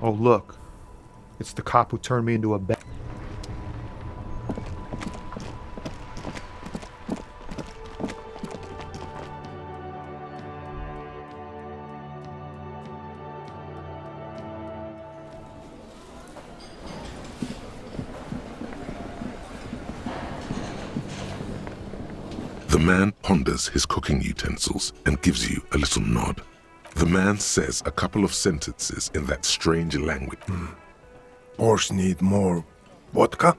Oh, look. It's the cop who turned me into a bat. The man ponders his cooking utensils and gives you a little nod. The man says a couple of sentences in that strange language. Borscht need more vodka?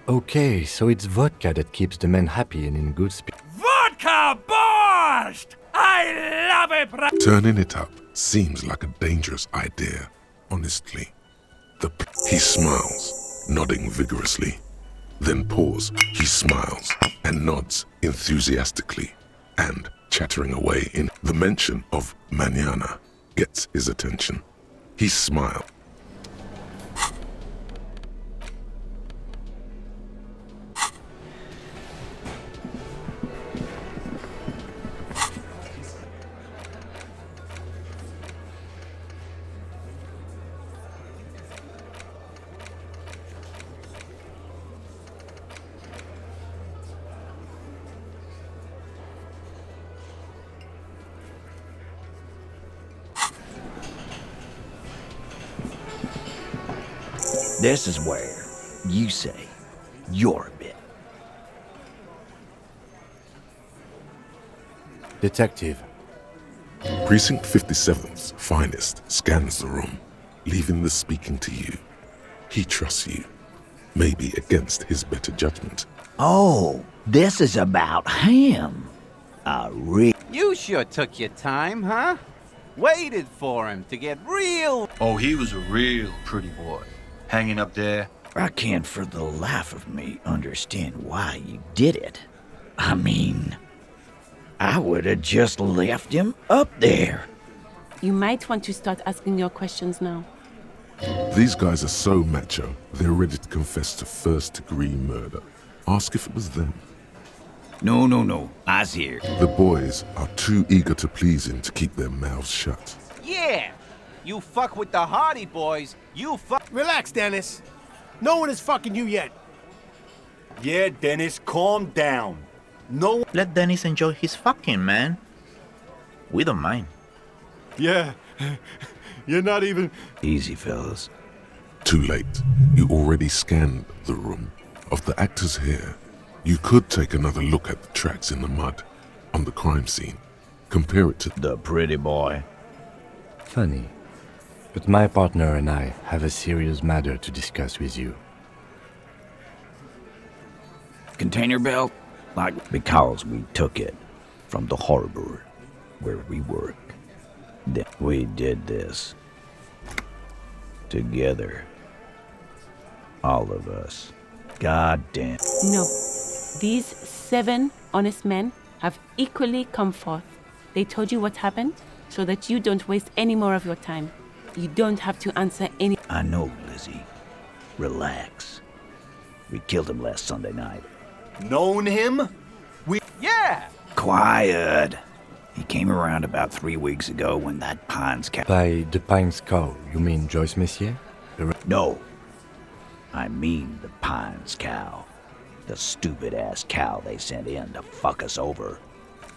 Okay, so it's vodka that keeps the men happy and in good spirits. Vodka Borscht! I love it! Turning it up seems like a dangerous idea, honestly. He smiles, nodding vigorously. Then pause, he smiles and nods enthusiastically, and chattering away in the mention of mañana gets his attention. He smiles. This is where you say you're a bit. Detective. Precinct 57's finest scans the room, leaving the speaking to you. He trusts you, maybe against his better judgment. Oh, this is about him. You sure took your time, huh? Waited for him to get real. Oh, he was a real pretty boy. Hanging up there. I can't for the life of me understand why you did it. I mean, I would have just left him up there. You might want to start asking your questions now. These guys are so macho, they're ready to confess to first-degree murder. Ask if it was them. No. I's here. The boys are too eager to please him to keep their mouths shut. Yeah! You fuck with the Hardy Boys, you fuck... Relax, Dennis. No one is fucking you yet. Yeah, Dennis, calm down. No... Let Dennis enjoy his fucking, man. We don't mind. Yeah, you're not even... Easy, fellas. Too late. You already scanned the room. Of the actors here, you could take another look at the tracks in the mud on the crime scene. Compare it to the pretty boy. Funny. But my partner and I have a serious matter to discuss with you. Container belt? Because we took it from the harbor where we work. We did this together. All of us. God damn. No. These 7 honest men have equally come forth. They told you what happened so that you don't waste any more of your time. You don't have to answer any... I know, Lizzie. Relax. We killed him last Sunday night. Known him? Yeah! Quiet. He came around about 3 weeks ago when that Pines cow... By the Pines cow, you mean Joyce Messier? No. I mean the Pines cow. The stupid-ass cow they sent in to fuck us over.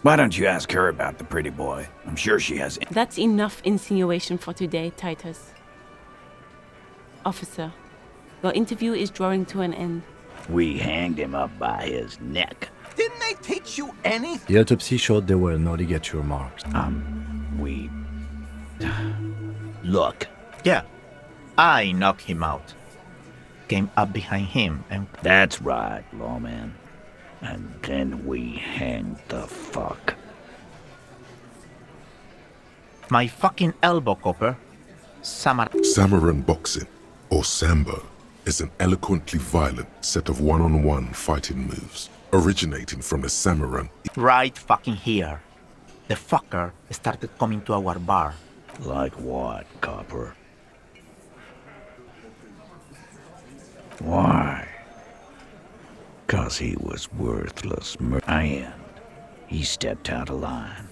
Why don't you ask her about the pretty boy? I'm sure she has... That's enough insinuation for today, Titus. Officer, your interview is drawing to an end. We hanged him up by his neck. Didn't they teach you anything? The autopsy showed there were no ligature marks. We... Look. Yeah, I knocked him out. Came up behind him and... That's right, lawman. And then we hanged the fuck. My fucking elbow, Copper. Samuran boxing, or Sambo, is an eloquently violent set of one-on-one fighting moves, originating from the Samuran. Right fucking here. The fucker started coming to our bar. Like what, Copper? Why? 'Cause he was worthless and he stepped out of line.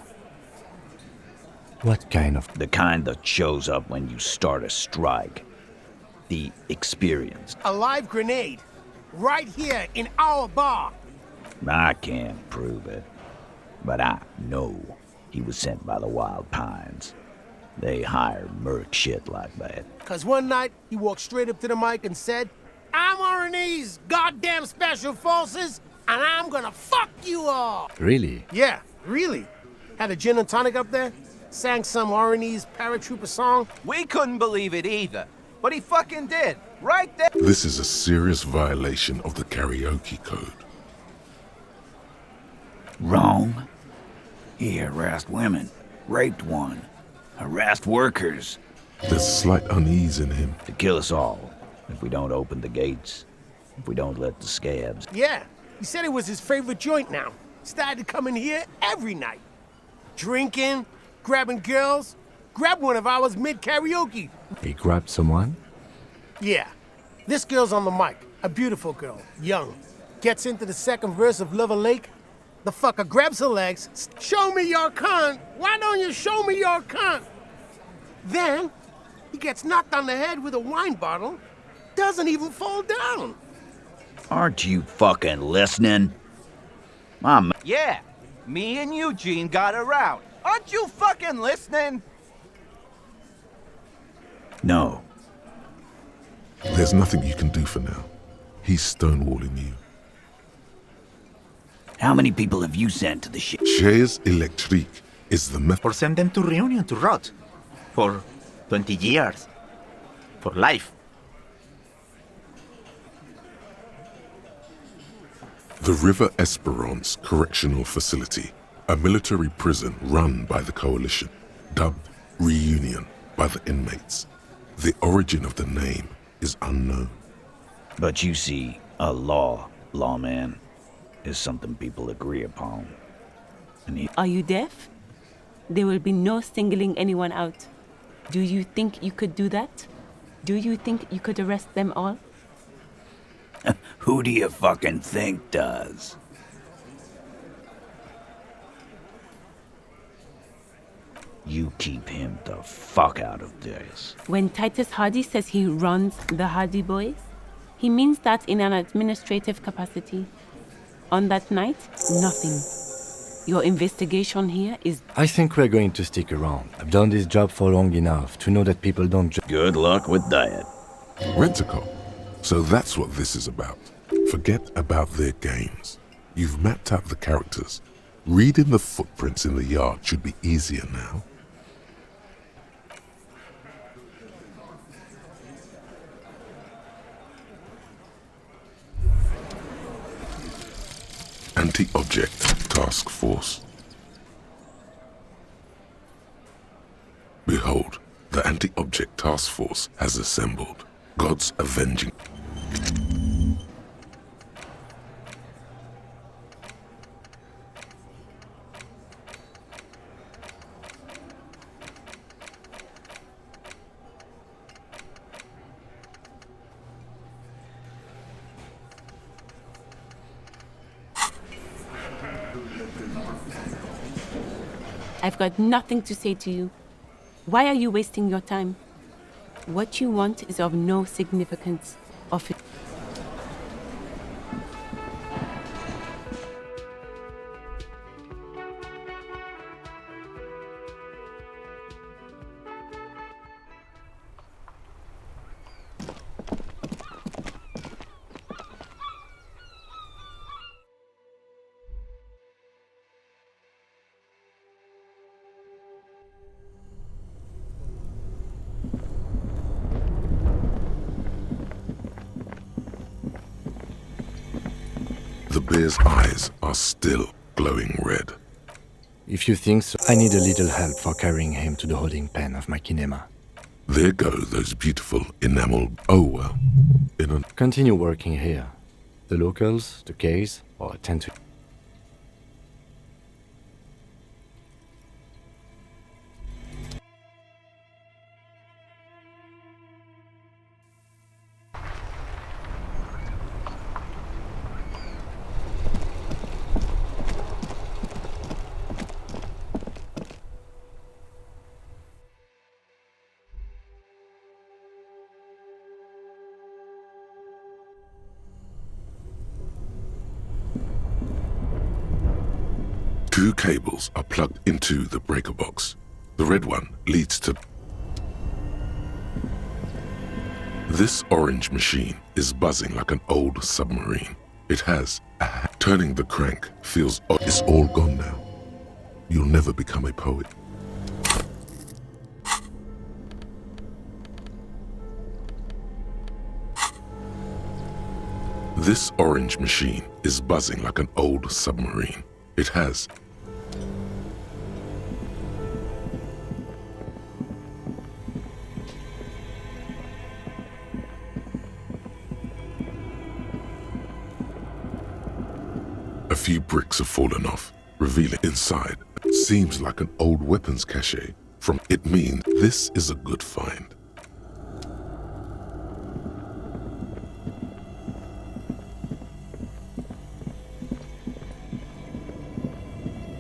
What kind of... The kind that shows up when you start a strike. The experience. A live grenade. Right here in our bar. I can't prove it. But I know he was sent by the Wild Pines. They hire merc shit like that. Cause one night, he walked straight up to the mic and said, I'm R&E's goddamn special forces, and I'm gonna fuck you all! Really? Yeah, really. Had a gin and tonic up there, sang some R&E's paratrooper song. We couldn't believe it either. But he fucking did. Right there. This is a serious violation of the karaoke code. Wrong. He harassed women, raped one, harassed workers. There's slight unease in him. To kill us all, if we don't open the gates, if we don't let the scabs. Yeah, he said it was his favorite joint now. Started to come in here every night. Drinking, grabbing girls, grabbed one of ours mid-karaoke. He grabbed someone? Yeah, this girl's on the mic, a beautiful girl, young. Gets into the second verse of Lover Lake. The fucker grabs her legs. Show me your cunt. Why don't you show me your cunt? Then, he gets knocked on the head with a wine bottle. Doesn't even fall down. Aren't you fucking listening? Mom. Yeah, me and Eugene got around. Aren't you fucking listening? No. There's nothing you can do for now. He's stonewalling you. How many people have you sent to the shit? Chaise électrique is the method. Or send them to Reunion to rot. For 20 years. For life. The River Esperance Correctional Facility, a military prison run by the Coalition, dubbed Reunion by the inmates. The origin of the name is unknown. But you see, a lawman, is something people agree upon. And Are you deaf? There will be no singling anyone out. Do you think you could do that? Do you think you could arrest them all? who do you fucking think does? You keep him the fuck out of this. When Titus Hardy says he runs the Hardy Boys, he means that in an administrative capacity. On that night, nothing. Your investigation here is... I think we're going to stick around. I've done this job for long enough to know that people don't just... Good luck with that. Rent-a-cop. So that's what this is about. Forget about their games. You've mapped out the characters. Reading the footprints in the yard should be easier now. Anti-Object Task Force. Behold, the Anti-Object Task Force has assembled. God's avenging. I've got nothing to say to you. Why are you wasting your time? What you want is of no significance. Of it. The bear's eyes are still glowing red. If you think so, I need a little help for carrying him to the holding pen of my kinema. There go those beautiful enameled... Oh well. In a... Continue working here. The locals, the case, or attend to... 2 cables are plugged into the breaker box. The red one leads to... This orange machine is buzzing like an old submarine. It has a... Turning the crank feels... It's all gone now. You'll never become a poet. This orange machine is buzzing like an old submarine. It has... A few bricks have fallen off, revealing inside. Seems like an old weapons cache. From it means this is a good find.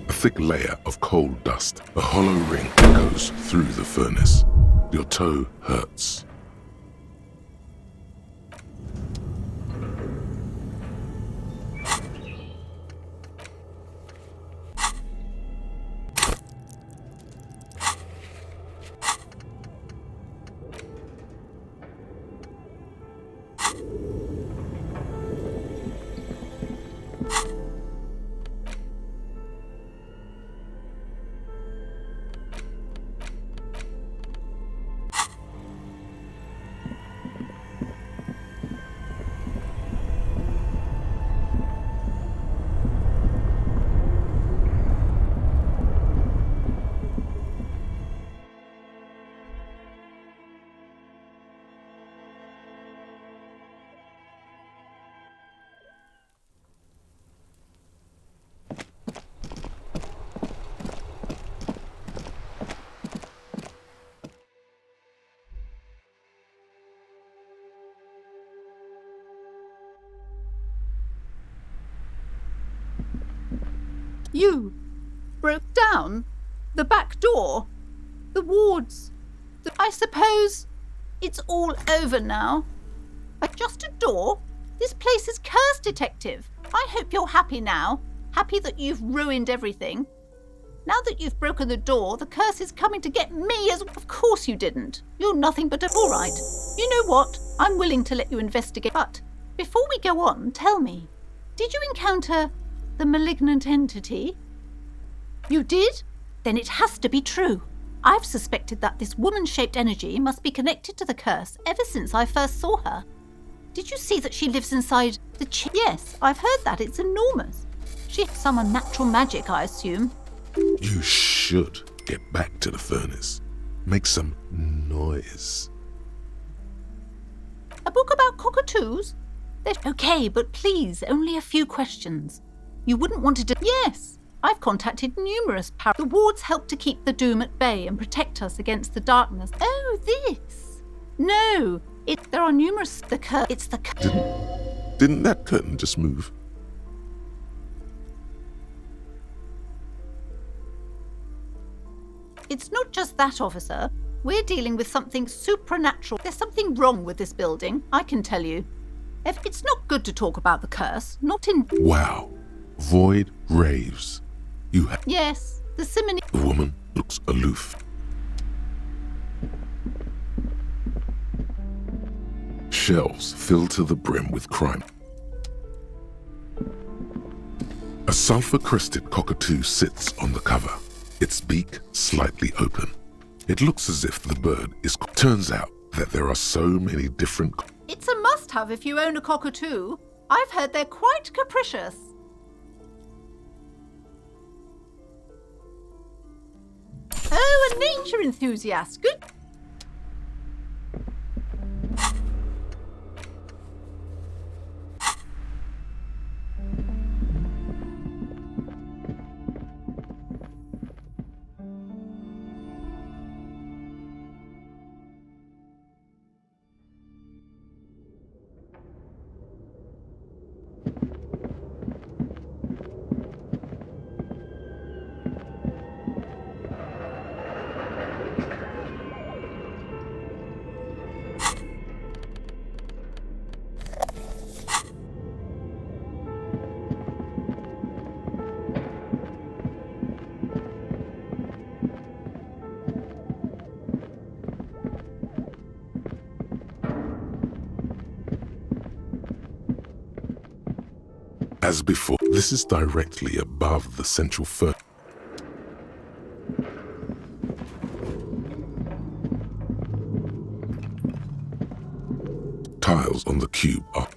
A thick layer of coal dust. A hollow ring goes through the furnace. Your toe hurts. You broke down the back door, the wards. I suppose it's all over now. Just a door? This place is cursed, Detective. I hope you're happy now. Happy that you've ruined everything. Now that you've broken the door, the curse is coming to get me as... Of course you didn't. You're nothing but a... All right. You know what? I'm willing to let you investigate. But before we go on, tell me, did you encounter the malignant entity? You did? Then it has to be true. I've suspected that this woman-shaped energy must be connected to the curse ever since I first saw her. Did you see that she lives inside the Yes, I've heard that. It's enormous. She has some unnatural magic, I assume. You should get back to the furnace. Make some noise. A book about cockatoos? Okay, but please, only a few questions. You wouldn't want to Yes, I've contacted numerous The wards help to keep the doom at bay and protect us against the darkness. Oh, this? No, there are numerous... It's the... Didn't that curtain just move? It's not just that, officer. We're dealing with something supernatural. There's something wrong with this building, I can tell you. It's not good to talk about the curse, not in... Wow. Void raves. You have... Yes, the simony... The woman looks aloof. Shelves filled to the brim with crime. A sulfur-crested cockatoo sits on the cover, its beak slightly open. It looks as if the bird is... Turns out that there are so many different... It's a must-have if you own a cockatoo. I've heard they're quite capricious. Oh, a nature enthusiast. Good. As before, this is directly above the central furnace. Tiles on the cube are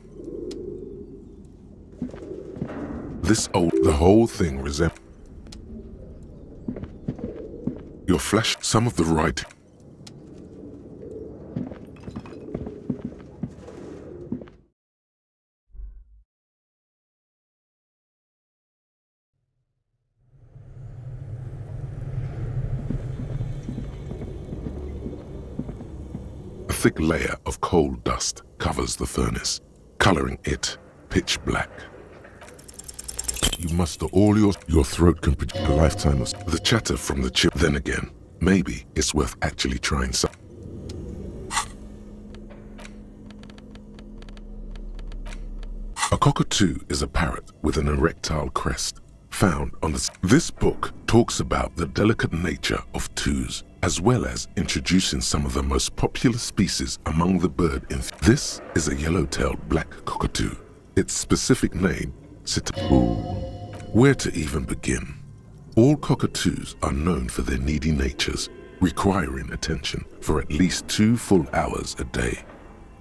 the whole thing resembles your flesh. Some of the writing. A thick layer of coal dust covers the furnace, coloring it pitch black. You muster all your throat can produce a lifetime of the chatter from the chip. Then again, maybe it's worth actually trying some. A cockatoo is a parrot with an erectile crest found on the... This book talks about the delicate nature of twos, as well as introducing some of the most popular species among the bird. This is a yellow-tailed black cockatoo. Its specific name, Where to even begin? All cockatoos are known for their needy natures, requiring attention for at least 2 full hours a day.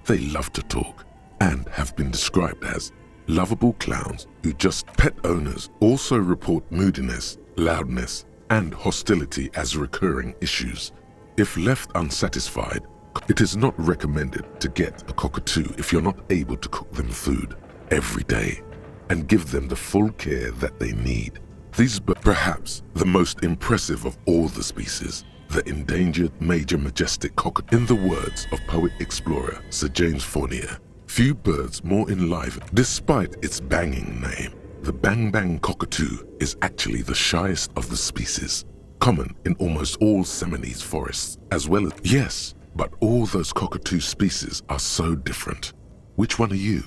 They love to talk and have been described as lovable clowns who just... Pet owners also report moodiness, loudness, and hostility as recurring issues. If left unsatisfied, it is not recommended to get a cockatoo if you're not able to cook them food every day and give them the full care that they need. These birds, perhaps the most impressive of all the species, the endangered major majestic cockatoo. In the words of poet-explorer Sir James Fournier, few birds more enlivened. Despite its banging name, the bang-bang cockatoo is actually the shyest of the species, common in almost all Seminoles forests, as well as... Yes, but all those cockatoo species are so different. Which one are you?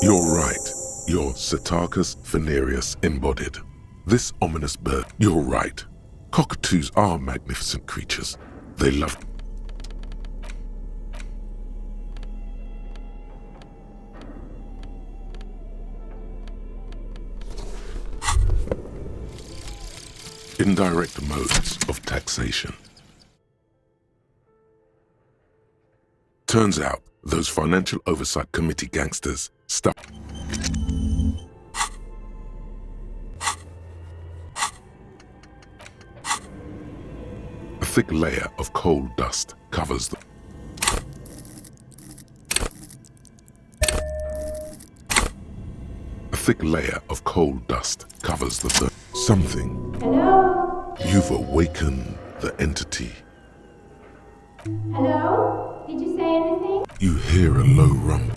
You're right. You're Cetarchus venereus embodied. This ominous bird. You're right. Cockatoos are magnificent creatures. They love... Indirect modes of taxation. Turns out, those Financial Oversight Committee gangsters stuck. A thick layer of coal dust covers them. A thick layer of coal dust covers the something. Hello? You've awakened the entity. Hello? Did you say anything? You hear a low rumble.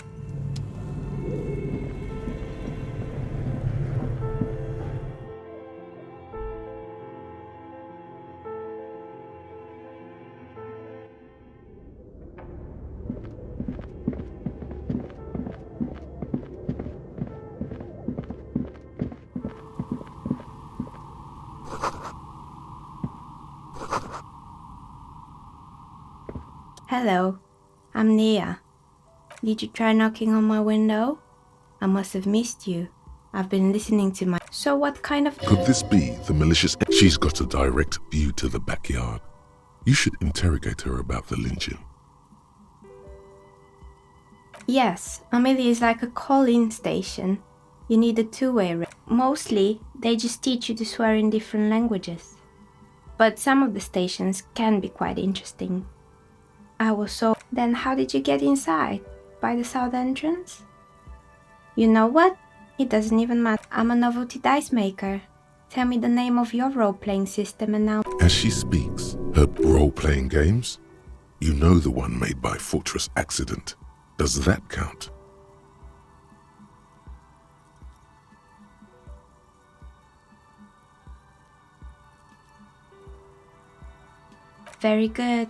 Hello, I'm Nia. Did you try knocking on my window? I must have missed you. I've been listening to my... So what kind of... Could this be the malicious... She's got a direct view to the backyard. You should interrogate her about the lynching. Yes, Amelia is like a call-in station. You need a two-way... Mostly, they just teach you to swear in different languages. But some of the stations can be quite interesting. I was so... Then how did you get inside? By the south entrance? You know what? It doesn't even matter. I'm a novelty dice maker. Tell me the name of your role-playing system and now... As she speaks, her role-playing games? You know the one made by Fortress Accident. Does that count? Very good.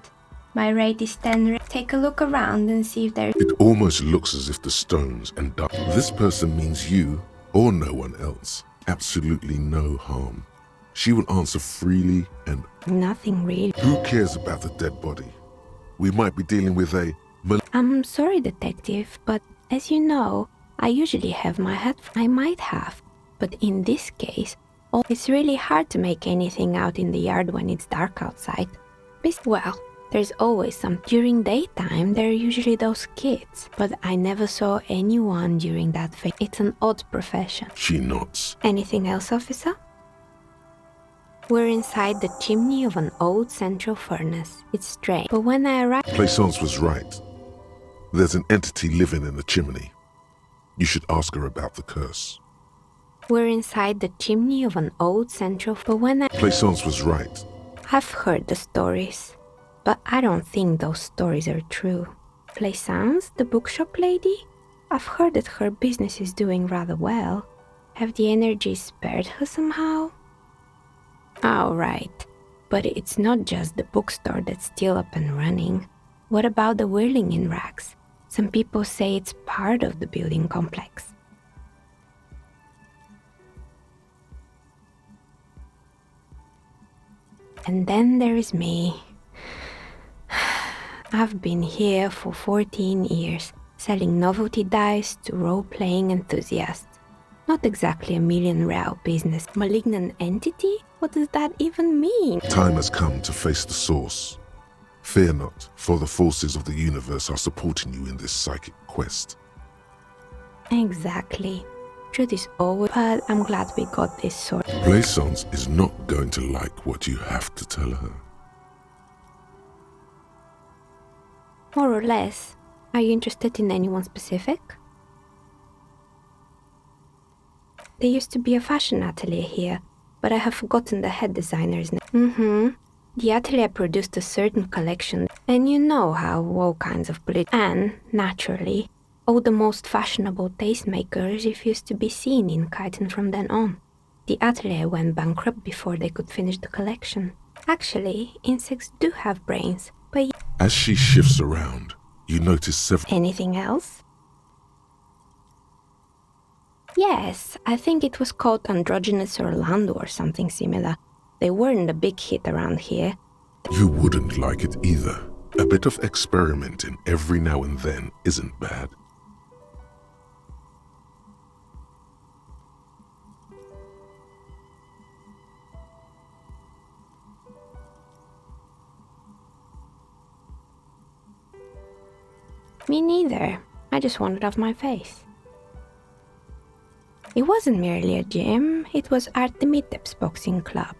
My rate is 10. Take a look around and see if there... It almost looks as if the stones and dust... This person means you or no one else. Absolutely no harm. She will answer freely and... Nothing really. Who cares about the dead body? We might be dealing with a I'm sorry, detective, but as you know, I usually have my hat. I might have, but in this case, it's really hard to make anything out in the yard when it's dark outside. Well, there's always some. During daytime, there are usually those kids, but I never saw anyone during that phase. It's an odd profession. She nods. Anything else, officer? We're inside the chimney of an old central furnace. It's strange, but when I arrived... Plaisance was right. There's an entity living in the chimney. You should ask her about the curse. We're inside the chimney of an old central... But when I... Plaisance was right. I've heard the stories, but I don't think those stories are true. Plaisance, the bookshop lady? I've heard that her business is doing rather well. Have the energies spared her somehow? Oh, right. But it's not just the bookstore that's still up and running. What about the whirling in rags? Some people say it's part of the building complex. And then there is me. I've been here for 14 years, selling novelty dice to role-playing enthusiasts. Not exactly a million-real business. Malignant entity? What does that even mean? Time has come to face the source. Fear not, for the forces of the universe are supporting you in this psychic quest. Exactly. Truth is always... But I'm glad we got this sort. Plaisance is not going to like what you have to tell her. More or less. Are you interested in anyone specific? There used to be a fashion atelier here, but I have forgotten the head designer's name. The atelier produced a certain collection, and you know how all kinds of and, naturally, all the most fashionable tastemakers refused to be seen in Kyton from then on. The atelier went bankrupt before they could finish the collection. Actually, insects do have brains, but... As she shifts around, you notice several... Anything else? Yes, I think it was called Androgynous Orlando or something similar. They weren't a big hit around here. You wouldn't like it either. A bit of experimenting every now and then isn't bad. Me neither. I just wanted off my face. It wasn't merely a gym, it was Artemitep's boxing club,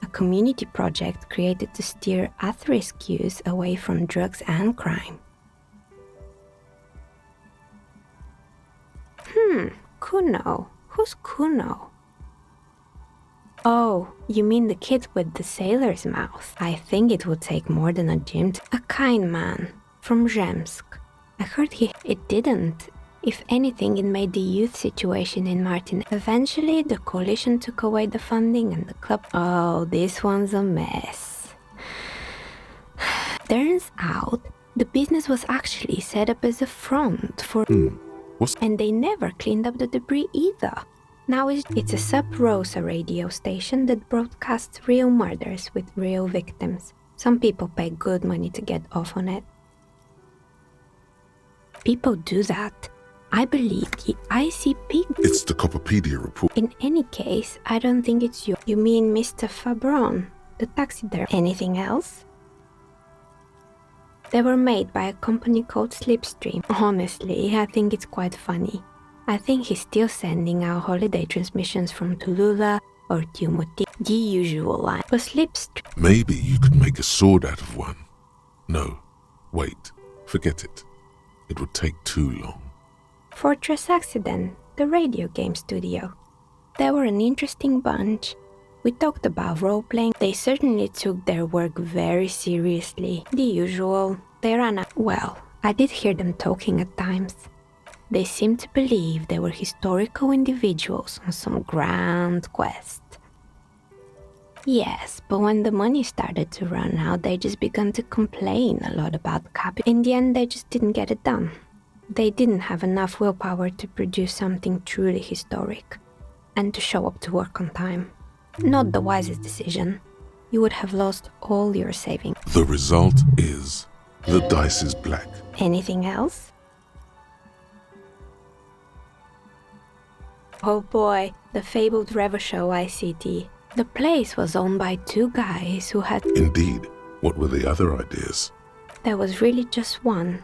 a community project created to steer at-risk youth away from drugs and crime. Kuno. Who's Kuno? Oh, you mean the kid with the sailor's mouth. I think it would take more than a gym to... A kind man, from Zemsk. I heard It didn't. If anything, it made the youth situation in Martin. Eventually, the coalition took away the funding and the club... Oh, this one's a mess. Turns out, the business was actually set up as a front for... And they never cleaned up the debris either. Now it's a Sub Rosa radio station that broadcasts real murders with real victims. Some people pay good money to get off on it. People do that. I believe the ICP... It's the Copperpedia report. In any case, I don't think it's you. You mean Mr. Fabron, the taxidermist. Anything else? They were made by a company called Slipstream. Honestly, I think it's quite funny. I think he's still sending out holiday transmissions from Tulula or Tiumuti. The usual line. But Slipstream... Maybe you could make a sword out of one. No, wait, forget it. It would take too long. Fortress Accident, the radio game studio. They were an interesting bunch. We talked about role-playing. They certainly took their work very seriously. The usual. They ran out. Well, I did hear them talking at times. They seemed to believe they were historical individuals on some grand quest. Yes, but when the money started to run out, they just began to complain a lot about capital. In the end, they just didn't get it done. They didn't have enough willpower to produce something truly historic, and to show up to work on time. Not the wisest decision. You would have lost all your savings. The result is The dice is black. Anything else? Oh boy, the fabled Rever Show ICT. The place was owned by two guys who had... Indeed. What were the other ideas? There was really just one.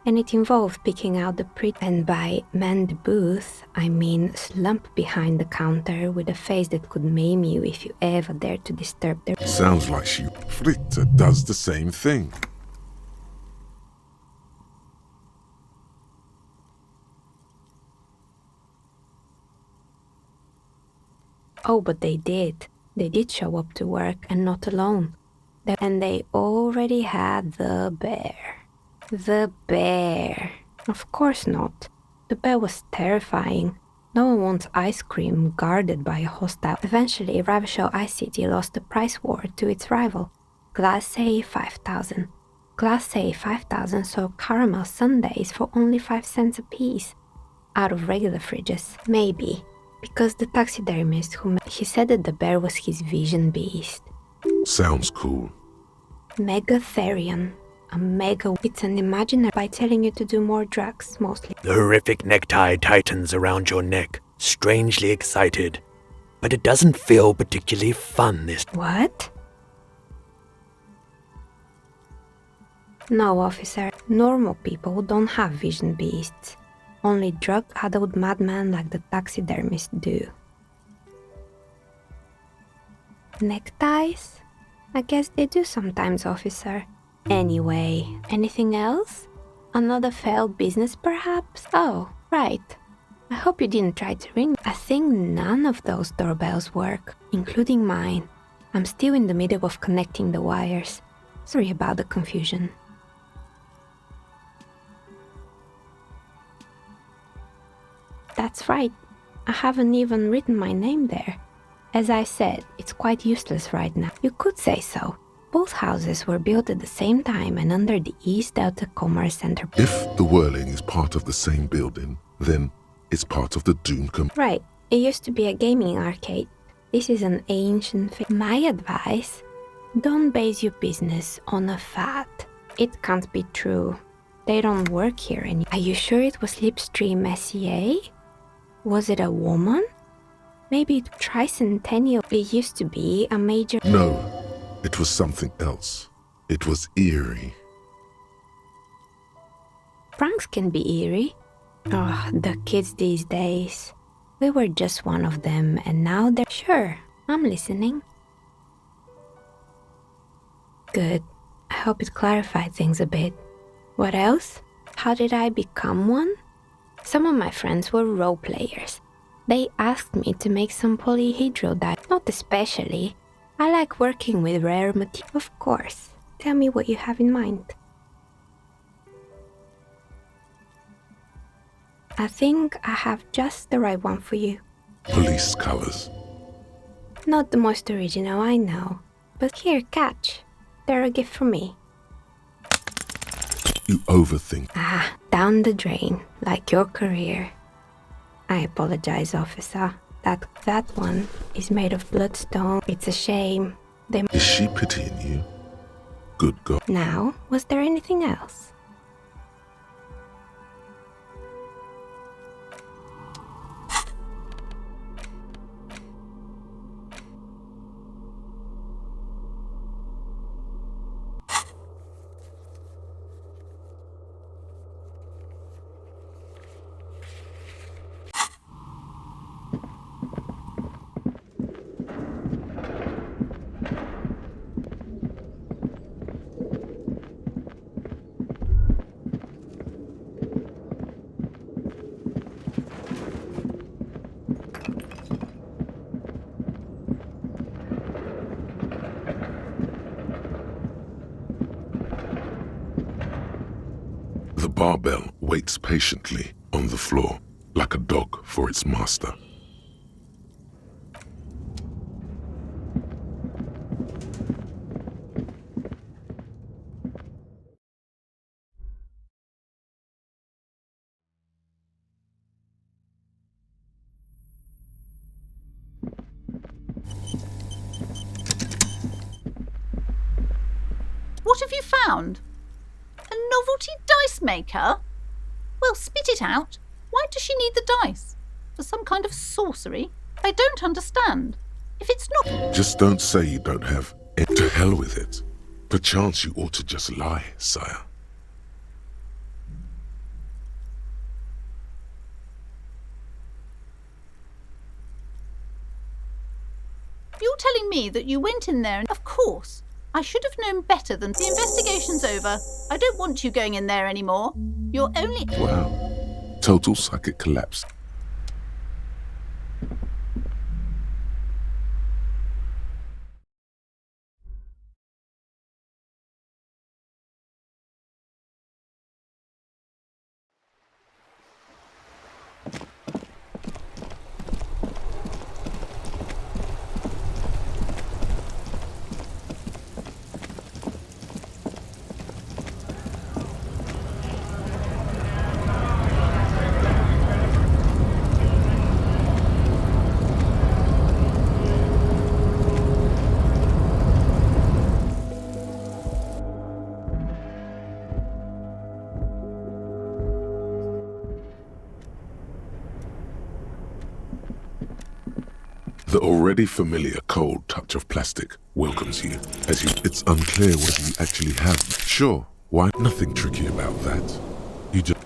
And it involved picking out the and by man the booth, I mean slump behind the counter with a face that could maim you if you ever dared to disturb their... Sounds like she... Fritter does the same thing. Oh, but they did. They did show up to work, and not alone. And they already had the bear. The bear. Of course not. The bear was terrifying. No one wants ice cream guarded by a hostile. Eventually, Ravishow Ice City lost the price war to its rival, Glace 5000. Glace 5000 sold caramel sundaes for only 5 cents a piece, out of regular fridges. Maybe. Because the taxidermist he said that the bear was his vision beast. Sounds cool. Megatherion. It's an imaginary by telling you to do more drugs, mostly. The horrific necktie tightens around your neck, strangely excited. But it doesn't feel particularly fun this... What? No, officer. Normal people don't have vision beasts. Only drug-addled madmen like the taxidermist do. Neckties? I guess they do sometimes, officer. Anyway, anything else? Another failed business, perhaps? Oh, right. I hope you didn't try to ring. I think none of those doorbells work, including mine. I'm still in the middle of connecting the wires. Sorry about the confusion. That's right. I haven't even written my name there. As I said, it's quite useless right now. You could say so. Both houses were built at the same time and under the East Delta Commerce Center. If the Whirling is part of the same building, then it's part of the Dune Right. It used to be a gaming arcade. This is an ancient thing. My advice, don't base your business on a fact. It can't be true. They don't work here anymore. Are you sure it was Slipstream SEA? Was it a woman? Maybe it tricentennial. It used to be a major... No, it was something else. It was eerie. Pranks can be eerie. Oh, the kids these days. We were just one of them, and now they're... Sure, I'm listening. Good. I hope it clarified things a bit. What else? How did I become one? Some of my friends were role players. They asked me to make some polyhedral dice. Not especially. I like working with rare material. Of course. Tell me what you have in mind. I think I have just the right one for you. Police colors. Not the most original, I know. But here, catch. They're a gift from me. You overthink. Ah, down the drain, like your career. I apologize, officer. That one is made of bloodstone. It's a shame. Is she pitying you? Good God. Now, was there anything else? The barbell waits patiently on the floor, like a dog for its master. What have you found? novelty dice maker? Well, spit it out. Why does she need the dice? For some kind of sorcery? I don't understand. If it's not... Just don't say you don't have it. To hell with it. Perchance you ought to just lie, sire. You're telling me that you went in there and... Of course. I should have known better than... The investigation's over. I don't want you going in there anymore. You're only... Wow. Total psychic collapse. The already familiar cold touch of plastic welcomes you as you... It's unclear whether you actually have... Sure, why? Nothing tricky about that. You just...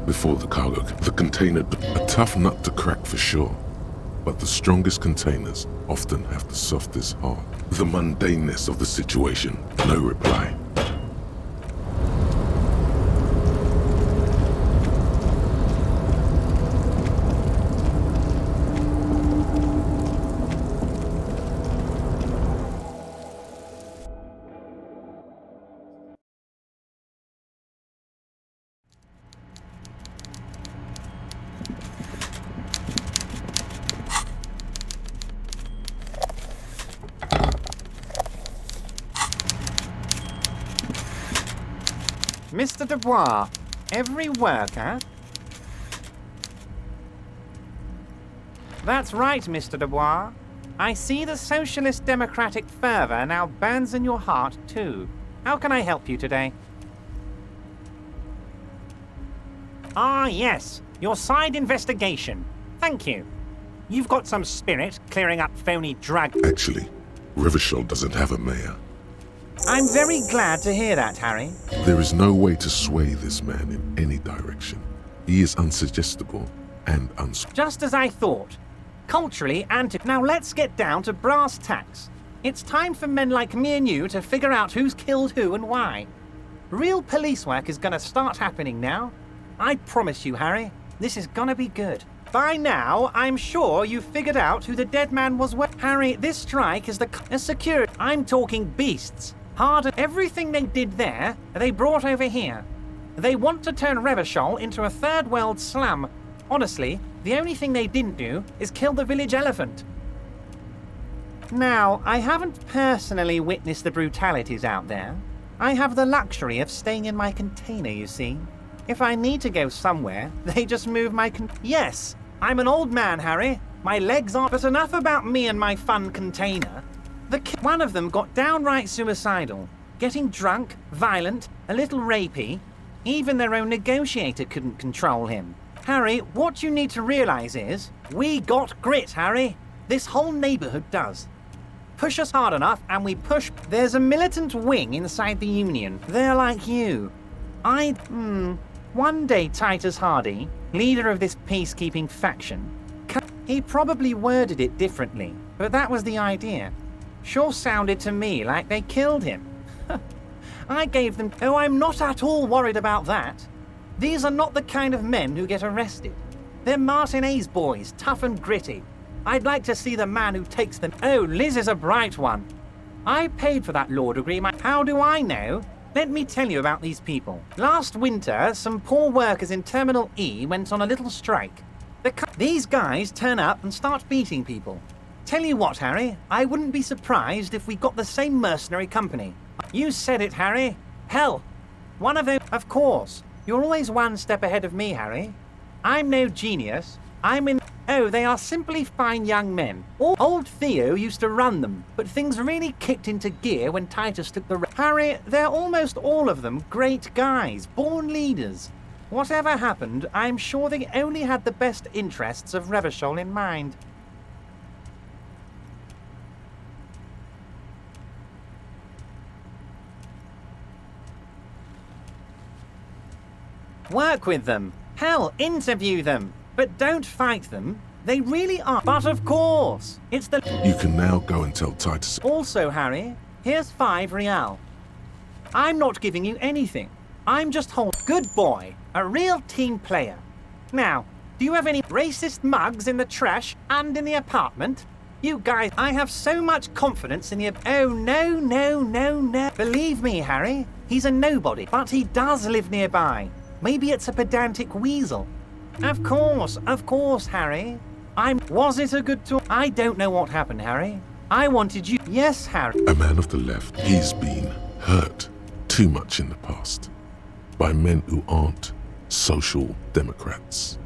Before the cargo, the container, a tough nut to crack for sure. But the strongest containers often have the softest heart. The mundaneness of the situation, no reply. Mr. Dubois, every worker... That's right, Mr. Dubois. I see the socialist democratic fervor now burns in your heart, too. How can I help you today? Ah, yes. Your side investigation. Thank you. You've got some spirit clearing up phony drug... Actually, Rivershell doesn't have a mayor. I'm very glad to hear that, Harry. There is no way to sway this man in any direction. He is unsuggestible and Just as I thought. Culturally Now let's get down to brass tacks. It's time for men like me and you to figure out who's killed who and why. Real police work is gonna start happening now. I promise you, Harry, this is gonna be good. By now, I'm sure you've figured out who the dead man was. Harry, this strike is a security. I'm talking beasts. Harder. Everything they did there, they brought over here. They want to turn Revachol into a third world slum. Honestly, the only thing they didn't do is kill the village elephant. Now, I haven't personally witnessed the brutalities out there. I have the luxury of staying in my container, you see. If I need to go somewhere, they just move my Yes, I'm an old man, Harry. My legs aren't... But enough about me and my fun container. One of them got downright suicidal. Getting drunk, violent, a little rapey. Even their own negotiator couldn't control him. Harry, what you need to realize is, we got grit, Harry. This whole neighborhood does. Push us hard enough and we push... There's a militant wing inside the Union. They're like you. One day Titus Hardy, leader of this peacekeeping faction, he probably worded it differently, but that was the idea. Sure sounded to me like they killed him. I gave them... Oh, I'm not at all worried about that. These are not the kind of men who get arrested. They're Martinez boys, tough and gritty. I'd like to see the man who takes them... Oh, Liz is a bright one. I paid for that law degree. How do I know? Let me tell you about these people. Last winter, some poor workers in Terminal E went on a little strike. These guys turn up and start beating people. Tell you what, Harry, I wouldn't be surprised if we got the same mercenary company. You said it, Harry. Hell, one of them, of course. You're always one step ahead of me, Harry. I'm no genius. Oh, they are simply fine young men. Old Theo used to run them, but things really kicked into gear when Titus took the... Harry, they're almost all of them great guys, born leaders. Whatever happened, I'm sure they only had the best interests of Revachol in mind. Work with them. Hell, interview them. But don't fight them. They really are. But of course, it's the... You can now go and tell Titus. Also, Harry, here's 5 real. I'm not giving you anything. I'm just Good boy. A real team player. Now, do you have any racist mugs in the trash and in the apartment? You guys, I have so much confidence in you. Oh, no. Believe me, Harry, he's a nobody, but he does live nearby. Maybe it's a pedantic weasel. Of course, Harry. Was it a good talk? I don't know what happened, Harry. I wanted you... Yes, Harry. A man of the left. He's been hurt too much in the past by men who aren't social democrats.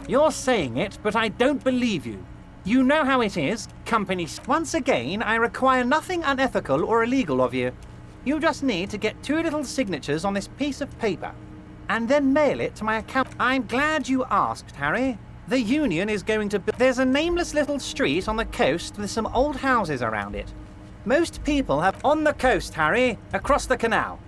You're saying it, but I don't believe you. You know how it is, companies. Once again, I require nothing unethical or illegal of you. You just need to get 2 little signatures on this piece of paper, and then mail it to my account. I'm glad you asked, Harry. The Union is going to... There's a nameless little street on the coast with some old houses around it. Most people have... On the coast, Harry, across the canal.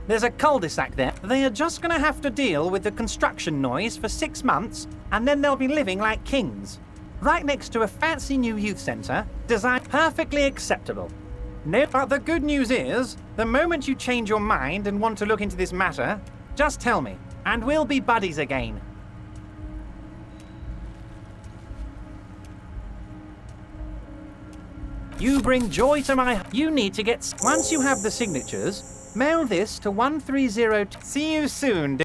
There's a cul-de-sac there. They are just going to have to deal with the construction noise for 6 months, and then they'll be living like kings. Right next to a fancy new youth centre, designed perfectly acceptable. No, but the good news is, the moment you change your mind and want to look into this matter, just tell me, and we'll be buddies again. You bring joy to my... You need to get... Once you have the signatures, mail this to 130... See you soon.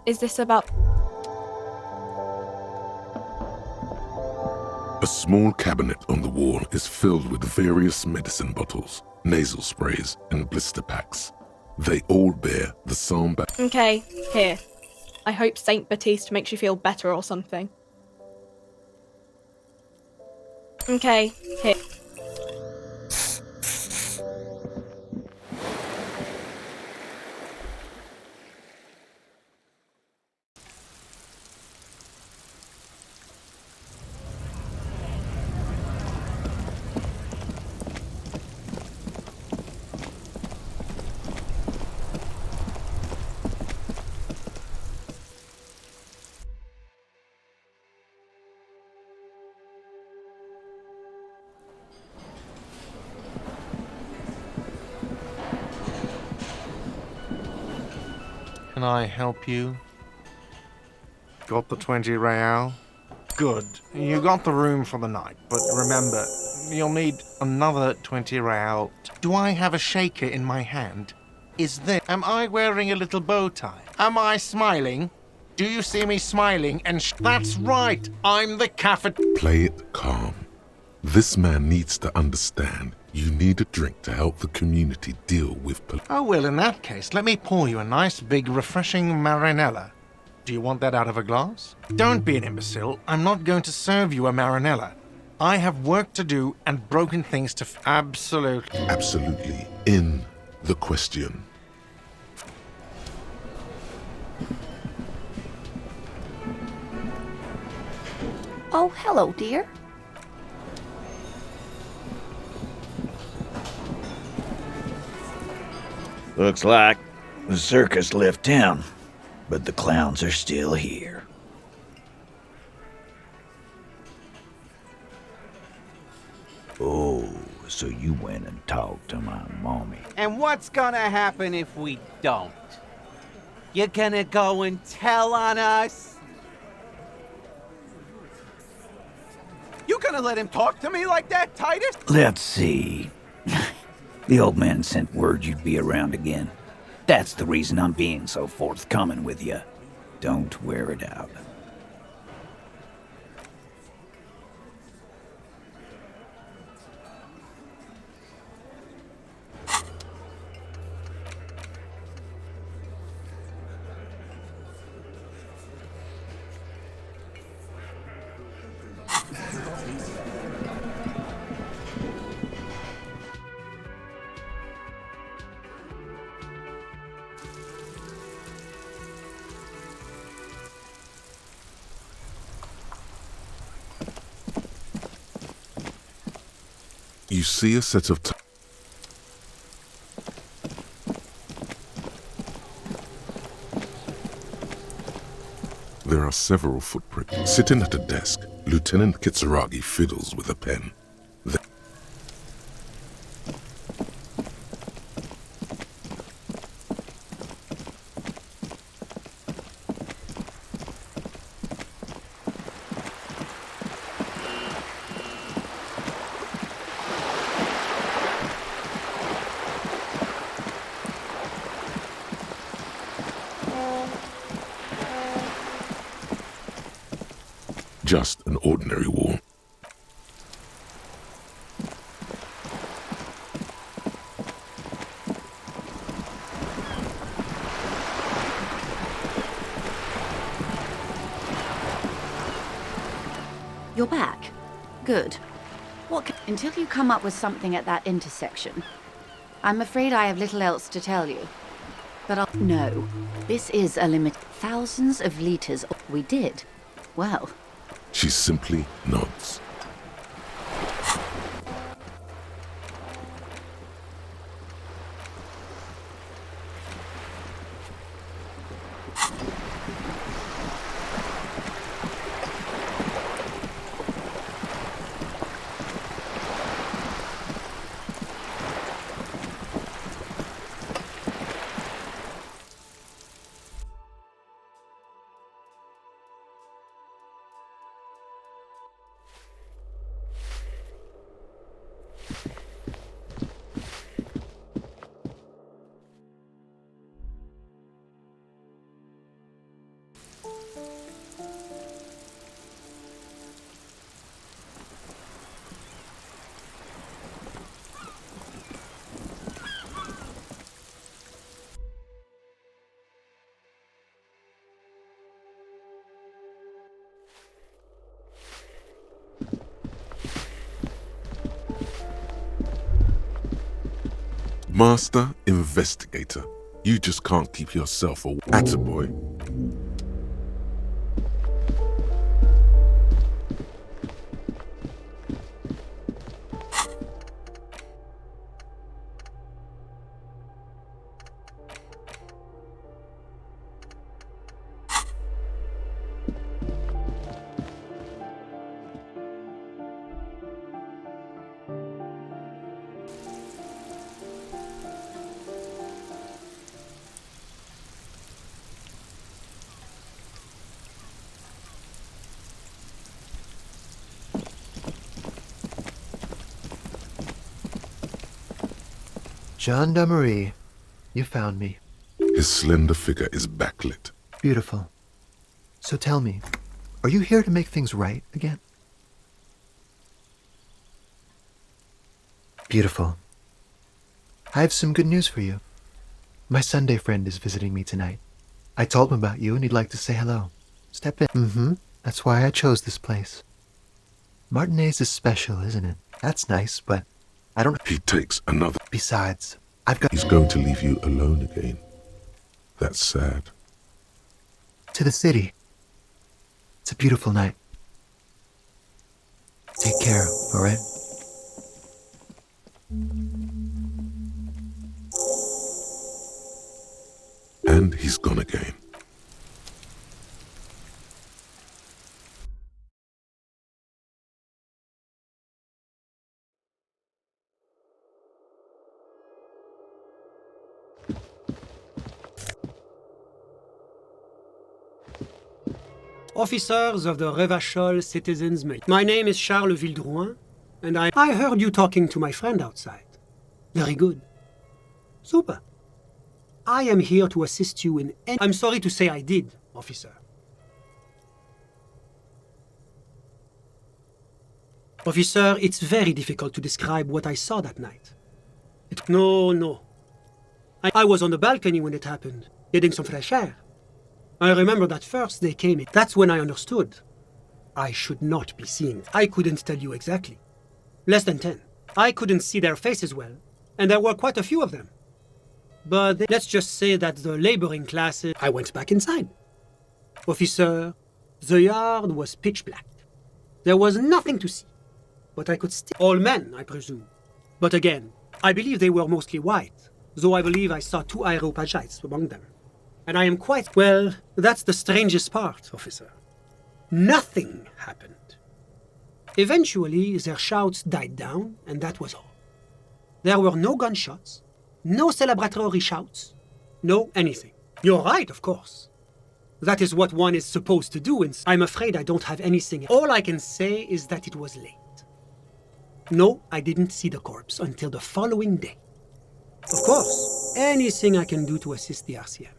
Is this about... A small cabinet on the wall is filled with various medicine bottles, nasal sprays, and blister packs. They all bear the psalm back. Okay, here. I hope Saint Baptiste makes you feel better or something. Okay, here. Can I help you? Got the 20 real? Good. You got the room for the night, but remember, you'll need another 20 real. Do I have a shaker in my hand? Am I wearing a little bow tie? Am I smiling? Do you see me smiling? That's right, I'm the Play it calm. This man needs to understand you need a drink to help the community deal with Oh, well, in that case, let me pour you a nice, big, refreshing marinella. Do you want that out of a glass? Don't be an imbecile. I'm not going to serve you a marinella. I have work to do and broken things to Absolutely. Absolutely. In the question. Oh, hello, dear. Looks like the circus left town, but the clowns are still here. Oh, so you went and talked to my mommy. And what's gonna happen if we don't? You gonna go and tell on us? You gonna let him talk to me like that, Titus? Let's see. The old man sent word you'd be around again. That's the reason I'm being so forthcoming with you. Don't wear it out. You see a set of There are several footprints. Sitting at a desk, Lieutenant Kitsuragi fiddles with a pen. Just an ordinary wall. You're back. Good. Until you come up with something at that intersection, I'm afraid I have little else to tell you. But no, this is a limit. Thousands of liters. We did. Well. She simply nods. Master investigator. You just can't keep yourself a attaboy. Gendarmerie, you found me. His slender figure is backlit. Beautiful. So tell me, are you here to make things right again? Beautiful. I have some good news for you. My Sunday friend is visiting me tonight. I told him about you and he'd like to say hello. Step in. That's why I chose this place. Martinez is special, isn't it? That's nice, but I don't... He takes another... Besides, I've got... He's going to leave you alone again. That's sad. To the city. It's a beautiful night. Take care, all right? And he's gone again. Officers of the Revachol Citizens Militia. My name is Charles Vildrouin, and I heard you talking to my friend outside. Very good. Super. I am here to assist you in any... I'm sorry to say I did, officer. Officer, it's very difficult to describe what I saw that night. No. I was on the balcony when it happened, getting some fresh air. I remember that first they came in. That's when I understood. I should not be seeing. I couldn't tell you exactly. Less than 10. I couldn't see their faces well, and there were quite a few of them. But let's just say that the laboring classes... I went back inside. Officer, the yard was pitch black. There was nothing to see. But I could still... All men, I presume. But again, I believe they were mostly white, though I believe I saw 2 Areopagites among them. And I am quite... Well, that's the strangest part, officer. Nothing happened. Eventually, their shouts died down, and that was all. There were no gunshots, no celebratory shouts, no anything. You're right, of course. That is what one is supposed to do, and I'm afraid I don't have anything. All I can say is that it was late. No, I didn't see the corpse until the following day. Of course, anything I can do to assist the RCM.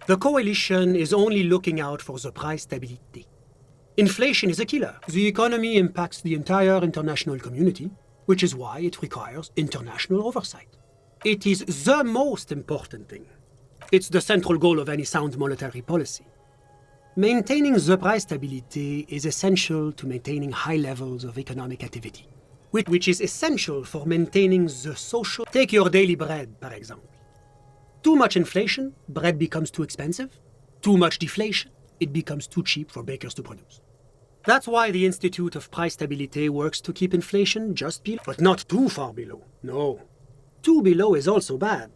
The coalition is only looking out for the price stability. Inflation is a killer. The economy impacts the entire international community, which is why it requires international oversight. It is the most important thing. It's the central goal of any sound monetary policy. Maintaining the price stability is essential to maintaining high levels of economic activity, which is essential for maintaining the social... Take your daily bread, for example. Too much inflation, bread becomes too expensive. Too much deflation, it becomes too cheap for bakers to produce. That's why the Institute of Price Stability works to keep inflation just below, but not too far below. No. Too below is also bad.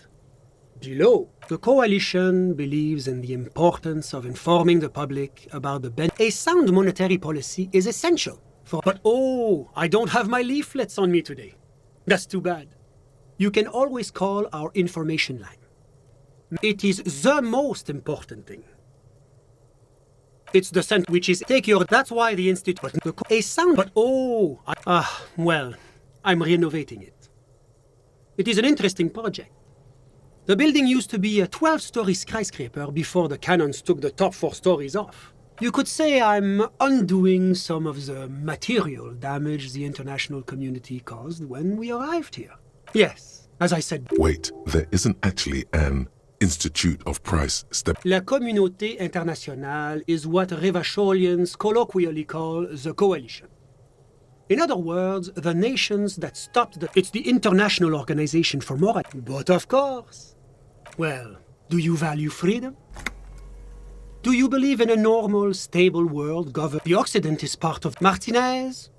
Below, the coalition believes in the importance of informing the public about the benefits. A sound monetary policy is essential for... But oh, I don't have my leaflets on me today. That's too bad. You can always call our information line. It is the most important thing. It's the cent which is take your... That's why the institute... But a sound... But oh... well, I'm renovating it. It is an interesting project. The building used to be a 12-story skyscraper before the cannons took the top 4 stories off. You could say I'm undoing some of the material damage the international community caused when we arrived here. Yes, as I said... Wait, there isn't actually an Institute of Price Stability. La Communauté Internationale is what Revacholians colloquially call the coalition. In other words, the nations that stopped the... It's the International Organization for Morality. But of course. Well, do you value freedom? Do you believe in a normal, stable world governed? The Occident is part of Martinez,